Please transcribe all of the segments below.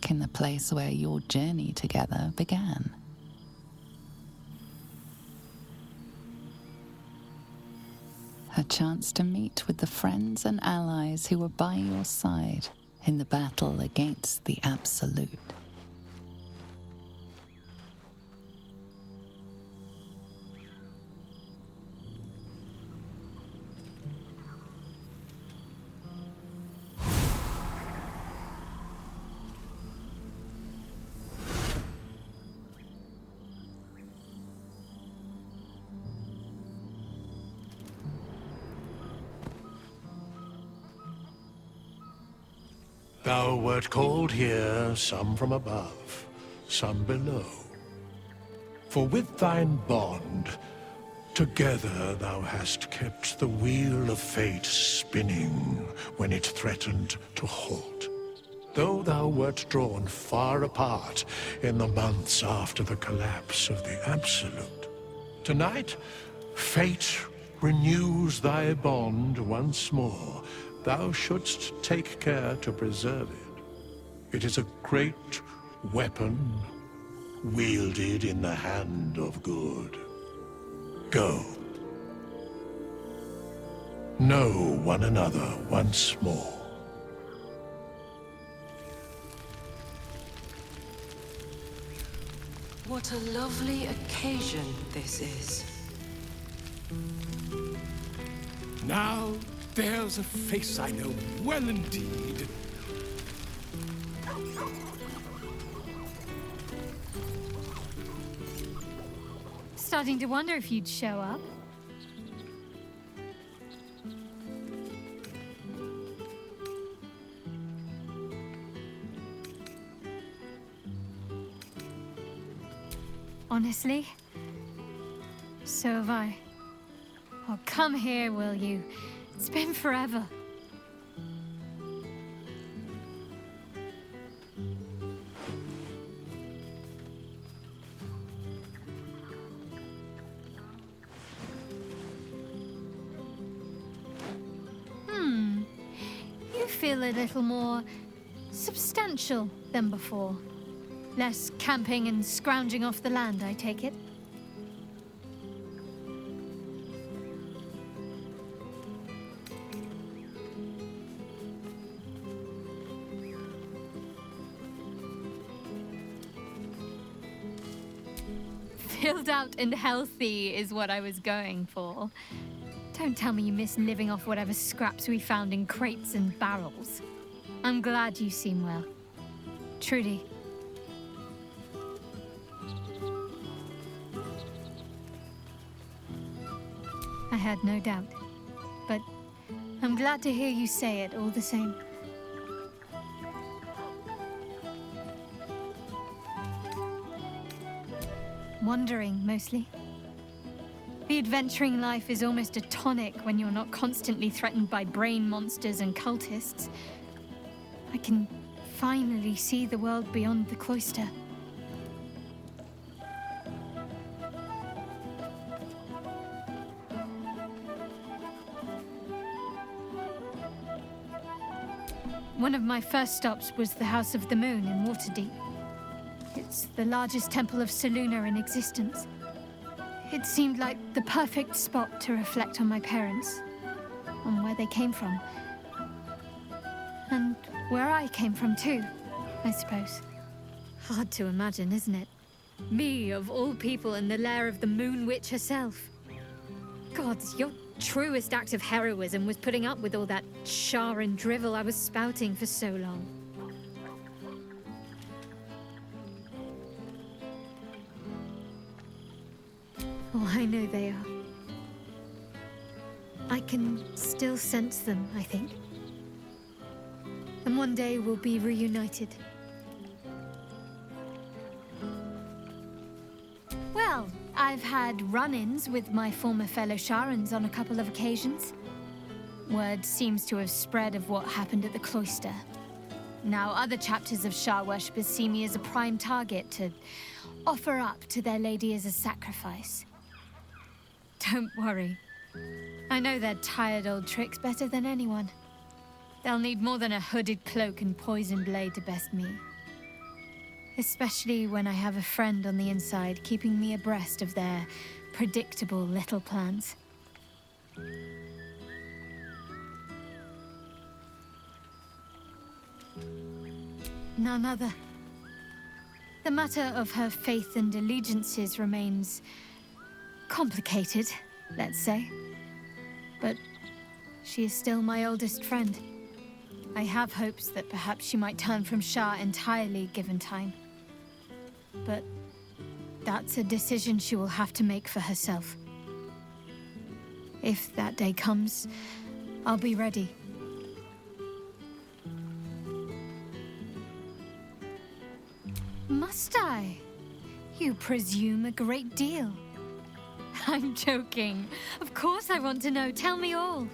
back in the place where your journey together began. A chance to meet with the friends and allies who were by your side in the battle against the Absolute. Thou wert called here, some from above, some below. For with thine bond, together thou hast kept the wheel of fate spinning when it threatened to halt. Though thou wert drawn far apart in the months after the collapse of the Absolute, tonight, fate renews thy bond once more. Thou shouldst take care to preserve it. It is a great weapon, wielded in the hand of good. Go. Know one another once more. What a lovely occasion this is. Now, there's a face I know well indeed. Starting to wonder if you'd show up. Honestly, so have I. Oh, come here, will you? It's been forever. You feel a little more substantial than before. Less camping and scrounging off the land, I take it. Filled out and healthy is what I was going for. Don't tell me you miss living off whatever scraps we found in crates and barrels. I'm glad you seem well. Trudy. I had no doubt, but I'm glad to hear you say it all the same. Wandering, mostly. The adventuring life is almost a tonic when you're not constantly threatened by brain monsters and cultists. I can finally see the world beyond the cloister. One of my first stops was the House of the Moon in Waterdeep. It's the largest temple of Selûne in existence. It seemed like the perfect spot to reflect on my parents, on where they came from. And where I came from too, I suppose. Hard to imagine, isn't it? Me, of all people, in the lair of the Moon Witch herself. Gods, your truest act of heroism was putting up with all that char and drivel I was spouting for so long. Oh, I know they are. I can still sense them, I think. And one day we'll be reunited. Well, I've had run-ins with my former fellow Sharans on a couple of occasions. Word seems to have spread of what happened at the cloister. Now other chapters of Shar worshippers see me as a prime target to offer up to their lady as a sacrifice. Don't worry. I know their tired old tricks better than anyone. They'll need more than a hooded cloak and poison blade to best me. Especially when I have a friend on the inside keeping me abreast of their predictable little plans. None other. The matter of her faith and allegiances remains complicated, let's say. But she is still my oldest friend. I have hopes that perhaps she might turn from Shah entirely given time. But that's a decision she will have to make for herself. If that day comes, I'll be ready. Must I? You presume a great deal. I'm joking. Of course I want to know. Tell me all.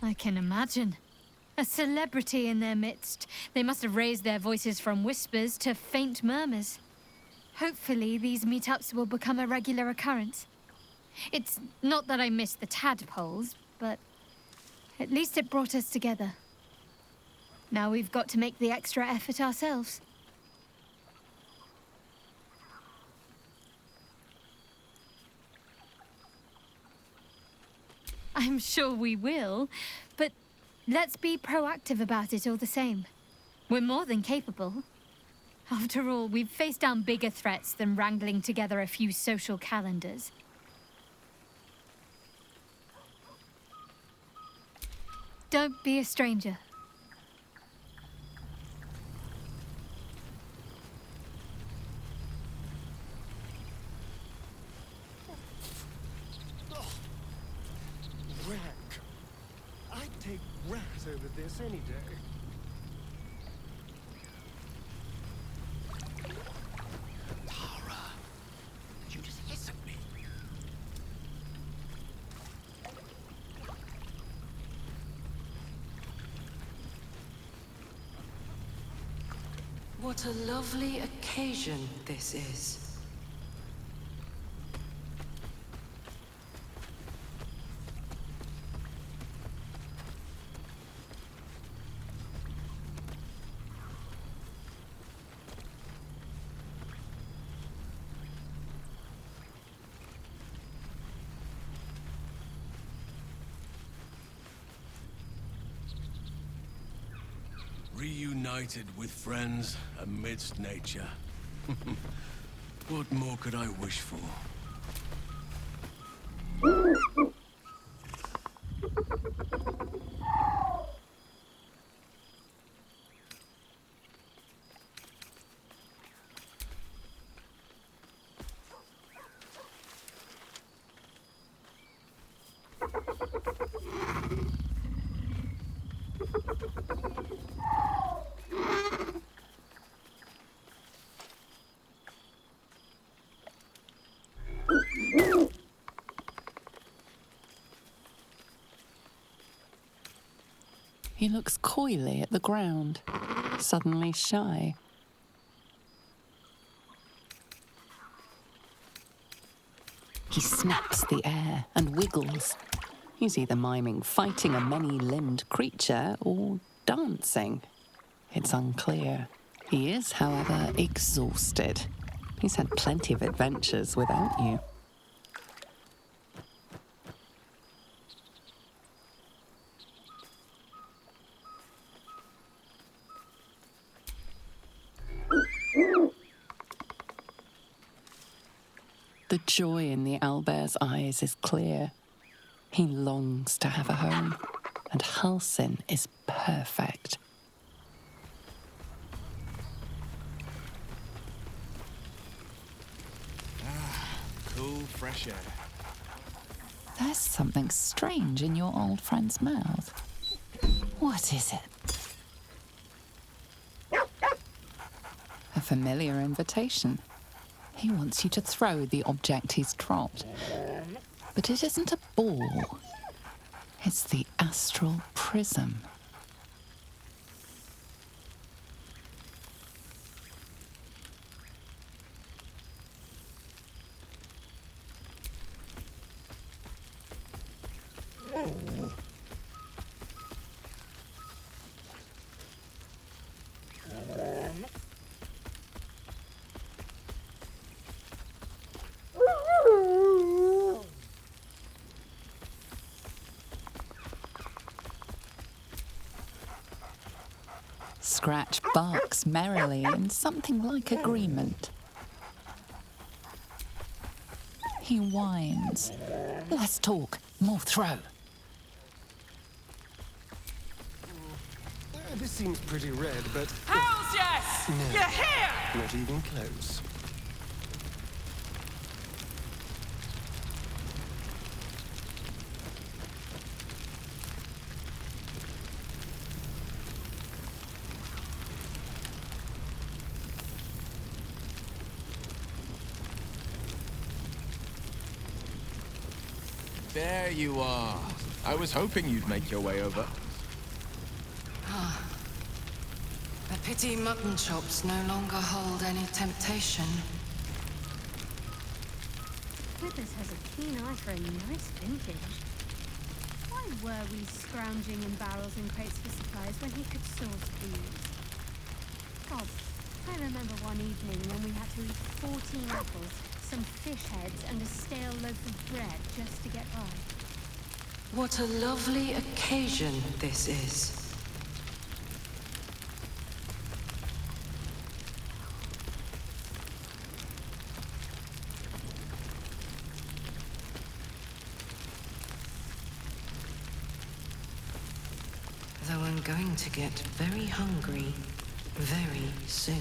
I can imagine. A celebrity in their midst. They must have raised their voices from whispers to faint murmurs. Hopefully, these meetups will become a regular occurrence. It's not that I miss the tadpoles, but at least it brought us together. Now we've got to make the extra effort ourselves. I'm sure we will, but let's be proactive about it all the same. We're more than capable. After all, we've faced down bigger threats than wrangling together a few social calendars. Don't be a stranger. Take rat over this any day. Tara, did you just hiss at me? What a lovely occasion this is. Reunited with friends amidst nature. What more could I wish for? He looks coyly at the ground, suddenly shy. He snaps the air and wiggles. He's either miming fighting a many-limbed creature or dancing. It's unclear. He is, however, exhausted. He's had plenty of adventures without you. The joy in the owlbear's eyes is clear. He longs to have a home, and Halsin is perfect. Cool, fresh air. There's something strange in your old friend's mouth. What is it? A familiar invitation. He wants you to throw the object he's dropped. But it isn't a ball. It's the astral prism. Scratch barks merrily in something like agreement. He whines. Less talk, more throw. This seems pretty red, but Hells yes! No. You're here! not even close. There you are. I was hoping you'd make your way over. A pity mutton chops no longer hold any temptation. Withers has a keen eye for a nice vintage. Why were we scrounging in barrels and crates for supplies when he could source these? God, I remember one evening when we had to eat 14 apples, some fish heads, and a stale loaf of bread just to get by. What a lovely occasion this is. Though I'm going to get very hungry very soon.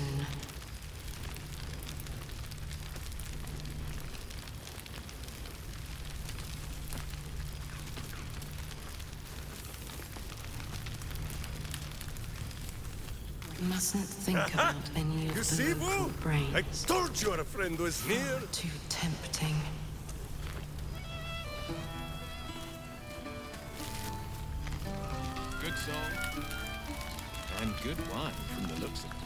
Mustn't think about any of You the see, local Boo? brains. I told you our friend was near. Too tempting. Good song. And good wine from the looks of it.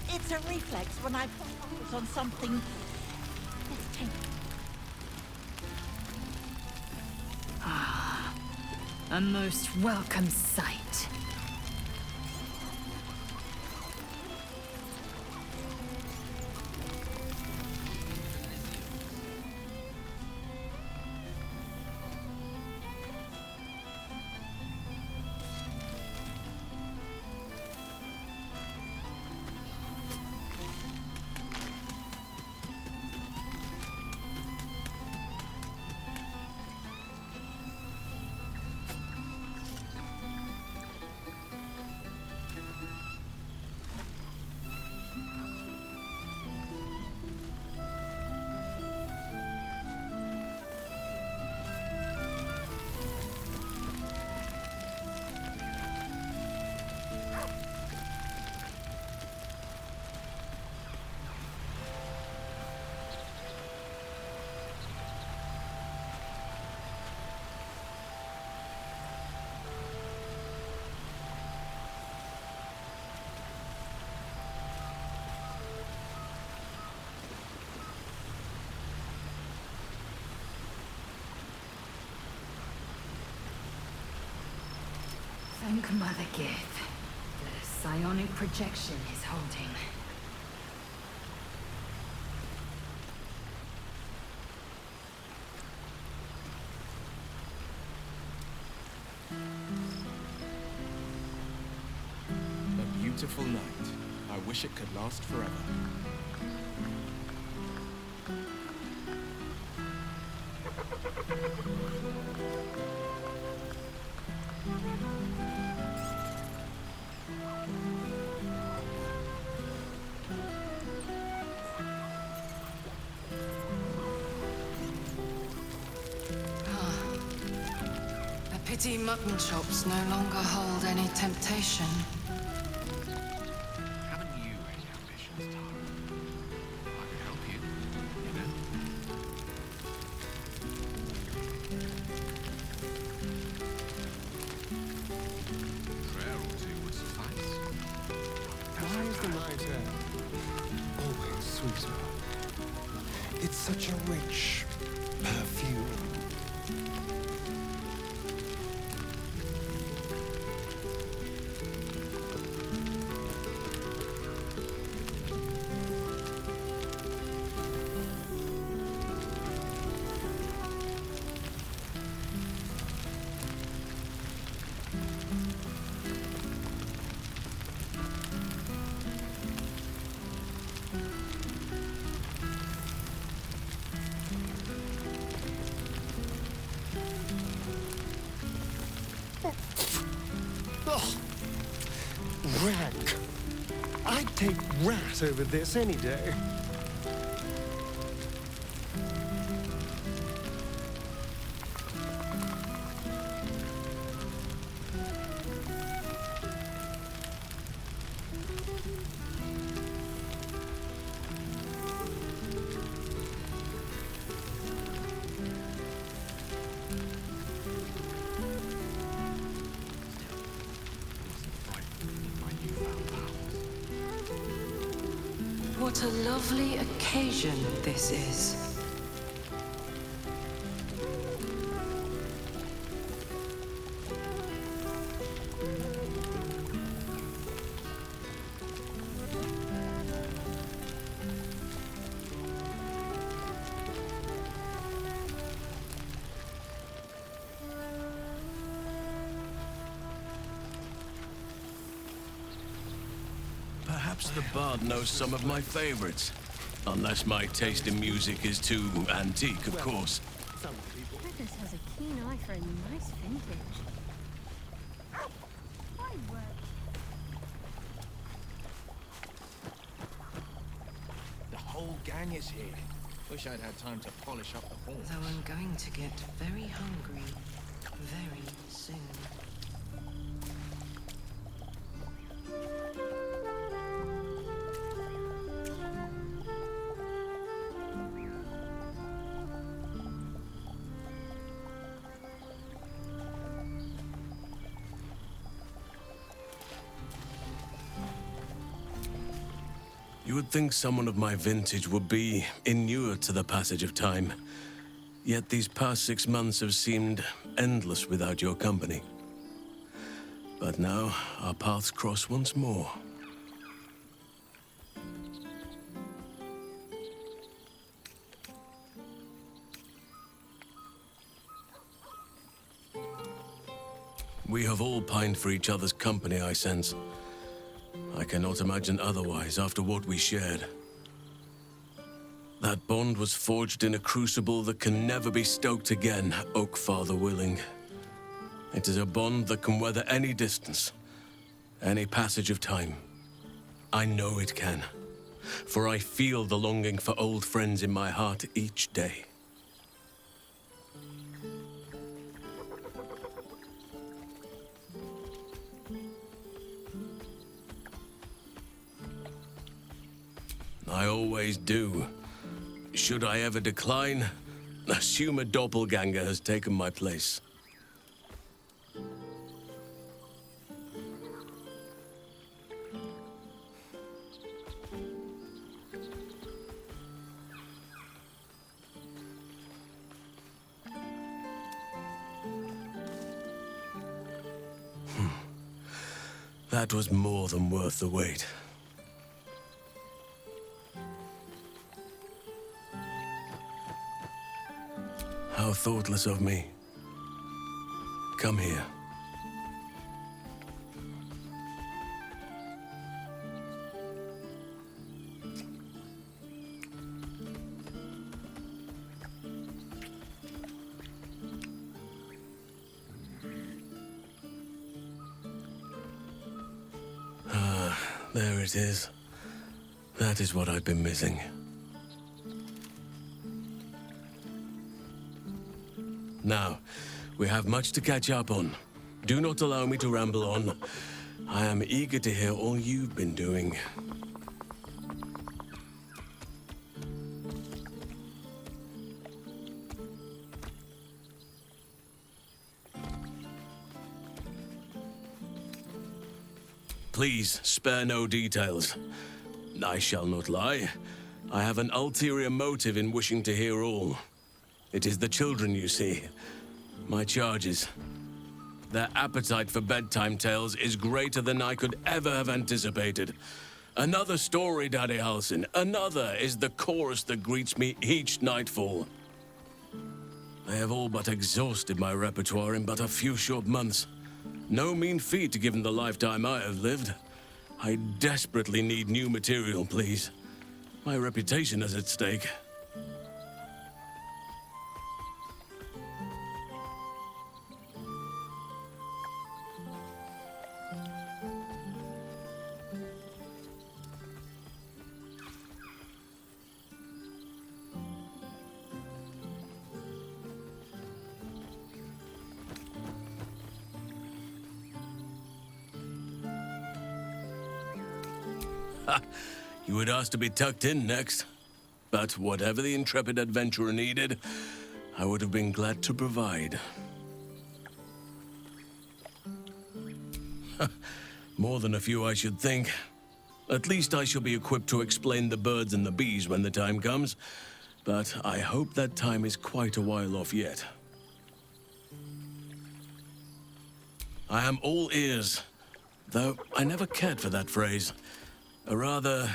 It's a reflex when I focus on something that's taken. A most welcome sight. Thank Mother Gith. The psionic projection is holding. A beautiful night. I wish it could last forever. A pity mutton chops no longer hold any temptation. Haven't you any ambitions, Tara? I could help you, you know? Prayer or two would suffice. Why is the night air always sweeter? It's such a rich perfume. Ugh. Rank. I'd take rat over this any day. What a lovely occasion this is. Perhaps the bard knows some of my favorites. Unless my taste in music is too antique, of course. Prentice has a keen eye for a nice vintage. Fine work. The whole gang is here. Wish I'd had time to polish up the horns. Though I'm going to get very hungry very soon. You would think someone of my vintage would be inured to the passage of time. Yet these past 6 months have seemed endless without your company. But now, our paths cross once more. We have all pined for each other's company, I sense. I cannot imagine otherwise after what we shared. That bond was forged in a crucible that can never be stoked again, Oak Father willing. It is a bond that can weather any distance, any passage of time. I know it can, for I feel the longing for old friends in my heart each day. I always do. Should I ever decline, assume a doppelganger has taken my place. That was more than worth the wait. How thoughtless of me. Come here. There it is. That is what I've been missing. Now, we have much to catch up on. Do not allow me to ramble on. I am eager to hear all you've been doing. Please, spare no details. I shall not lie. I have an ulterior motive in wishing to hear all. It is the children, you see. My charges. Their appetite for bedtime tales is greater than I could ever have anticipated. Another story, Daddy Halsin. Another is the chorus that greets me each nightfall. They have all but exhausted my repertoire in but a few short months. No mean feat given the lifetime I have lived. I desperately need new material, please. My reputation is at stake. You would ask to be tucked in next. But whatever the intrepid adventurer needed, I would have been glad to provide. More than a few, I should think. At least I shall be equipped to explain the birds and the bees when the time comes. But I hope that time is quite a while off yet. I am all ears, though I never cared for that phrase. A rather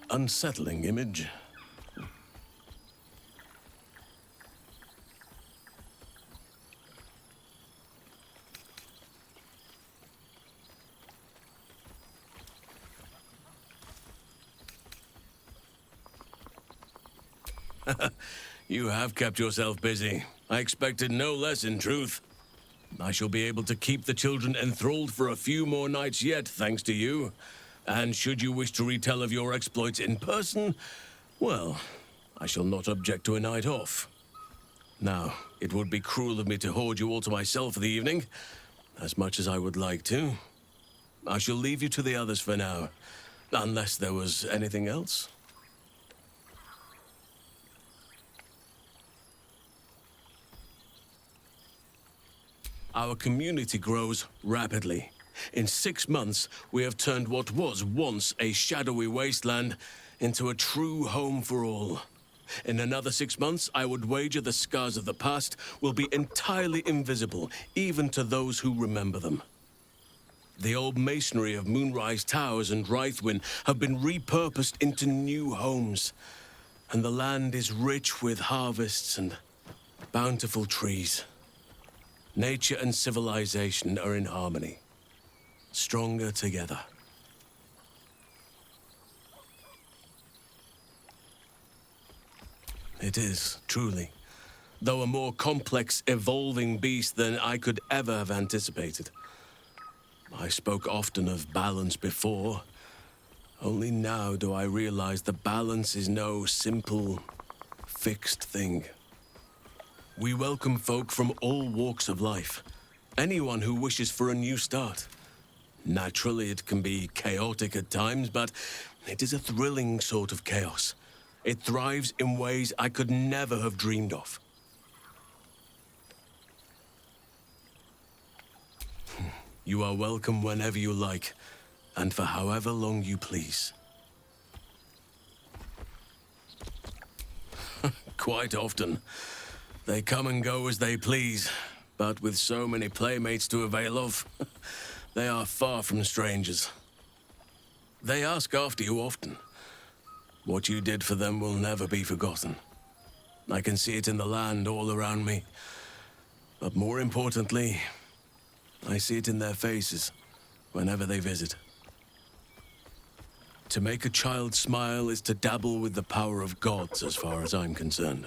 unsettling image. You have kept yourself busy. I expected no less, in truth. I shall be able to keep the children enthralled for a few more nights yet, thanks to you. And should you wish to retell of your exploits in person, well, I shall not object to a night off. Now, it would be cruel of me to hoard you all to myself for the evening, as much as I would like to. I shall leave you to the others for now, unless there was anything else. Our community grows rapidly. In 6 months, we have turned what was once a shadowy wasteland into a true home for all. In another 6 months, I would wager the scars of the past will be entirely invisible, even to those who remember them. The old masonry of Moonrise Towers and Rythwin have been repurposed into new homes, and the land is rich with harvests and bountiful trees. Nature and civilization are in harmony. Stronger together. It is, truly, though a more complex, evolving beast than I could ever have anticipated. I spoke often of balance before. Only now do I realize that balance is no simple, fixed thing. We welcome folk from all walks of life. Anyone who wishes for a new start. Naturally, it can be chaotic at times, but it is a thrilling sort of chaos. It thrives in ways I could never have dreamed of. You are welcome whenever you like, and for however long you please. Quite often. They come and go as they please, but with so many playmates to avail of, They are far from strangers. They ask after you often. What you did for them will never be forgotten. I can see it in the land all around me. But more importantly, I see it in their faces whenever they visit. To make a child smile is to dabble with the power of gods, as far as I'm concerned.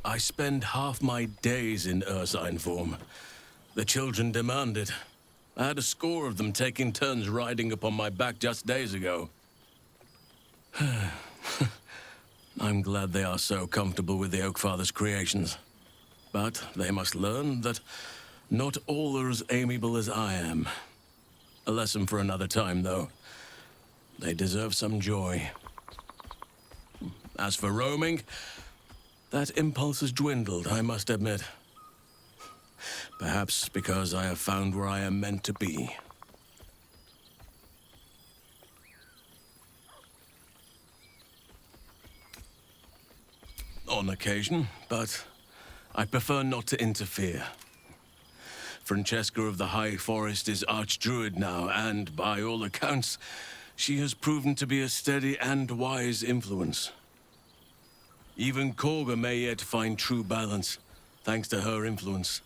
I spend half my days in ursine form. The children demand it. I had a score of them taking turns riding upon my back just days ago. I'm glad they are so comfortable with the Oakfather's creations. But they must learn that not all are as amiable as I am. A lesson for another time, though. They deserve some joy. As for roaming, that impulse has dwindled, I must admit. Perhaps because I have found where I am meant to be. On occasion, but I prefer not to interfere. Francesca of the High Forest is Archdruid now, and by all accounts, she has proven to be a steady and wise influence. Even Korga may yet find true balance, thanks to her influence.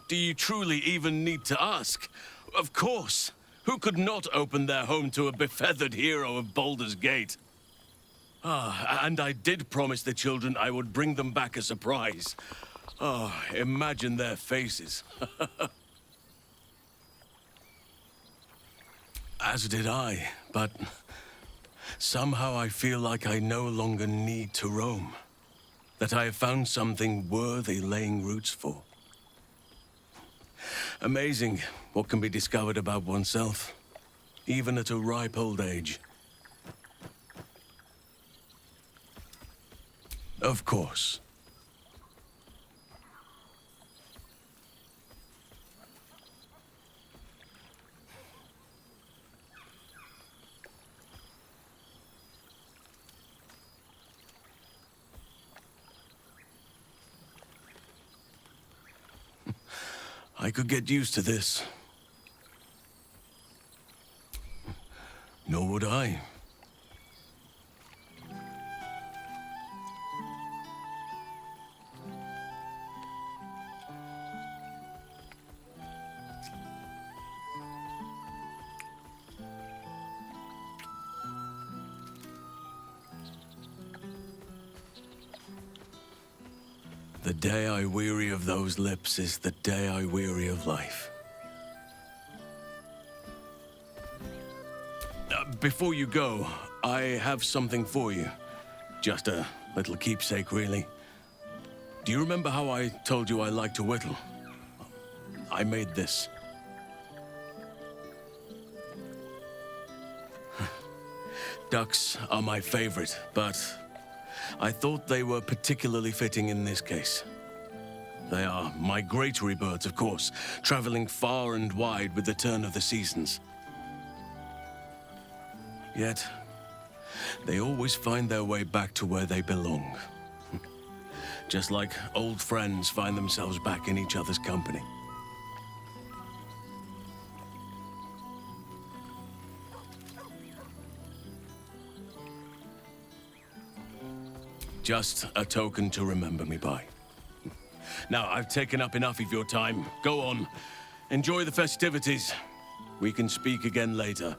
Do you truly even need to ask? Of course. Who could not open their home to a befeathered hero of Baldur's Gate? And I did promise the children I would bring them back a surprise. Imagine their faces. As did I, but somehow I feel like I no longer need to roam. That I have found something worthy laying roots for. Amazing what can be discovered about oneself, even at a ripe old age. Of course. I could get used to this. Nor would I. The day I weary of those lips is the day I weary of life. Before you go, I have something for you. Just a little keepsake, really. Do you remember how I told you I like to whittle? I made this. Ducks are my favorite, but I thought they were particularly fitting in this case. They are migratory birds, of course, traveling far and wide with the turn of the seasons. Yet, they always find their way back to where they belong. Just like old friends find themselves back in each other's company. Just a token to remember me by. Now, I've taken up enough of your time. Go on. Enjoy the festivities. We can speak again later.